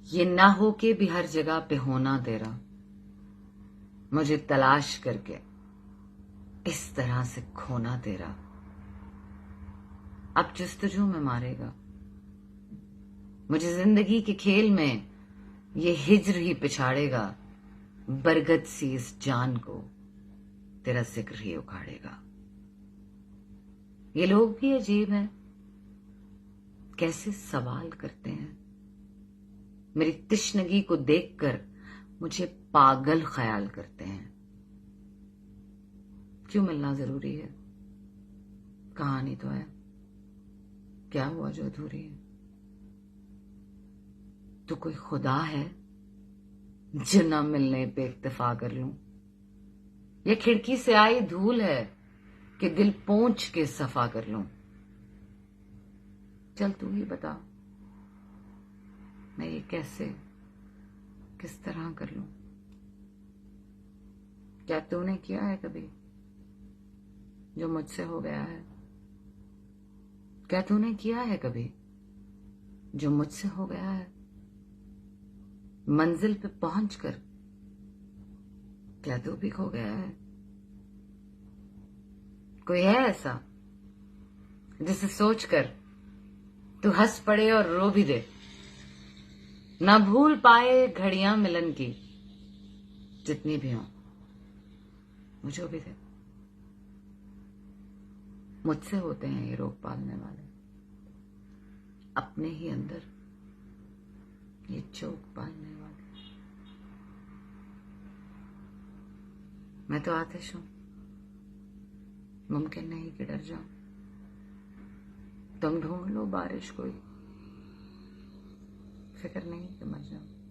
ये ना हो के भी हर जगह पे होना तेरा, मुझे तलाश करके इस तरह से खोना तेरा। अब जस्तजू में मारेगा मुझे जिंदगी के खेल में, ये हिज्र ही पिछाड़ेगा। बरगद सी इस जान को तेरा जिक्र ही उखाड़ेगा। ये लोग भी अजीब हैं, कैसे सवाल करते हैं। मेरी तिश्नगी को देखकर मुझे पागल ख्याल करते हैं। क्यों मिलना जरूरी है? कहानी तो है, क्या हुआ जो अधूरी है? तो कोई खुदा है जो ना मिलने पे इक्तफा कर लूं? या खिड़की से आई धूल है कि दिल पोंछ के सफा कर लूं? चल तू ही बता, मैं ये कैसे किस तरह कर लूं? क्या तूने किया है कभी जो मुझसे हो गया है? क्या तूने किया है कभी जो मुझसे हो गया है? मंजिल पे पहुंचकर क्या तू भी खो गया है? कोई है ऐसा जिसे सोचकर तू हंस पड़े और रो भी दे? ना भूल पाए घड़ियां मिलन की, जितनी भी हों मुझे भी दे। मुझसे होते हैं ये रोग पालने वाले, अपने ही अंदर ये चोक पालने वाले। मैं तो आतिश हूं, मुमकिन नहीं कि डर जाऊं। तुम ढूंढ लो बारिश कोई, फिक्र नहीं कि मर जाऊं।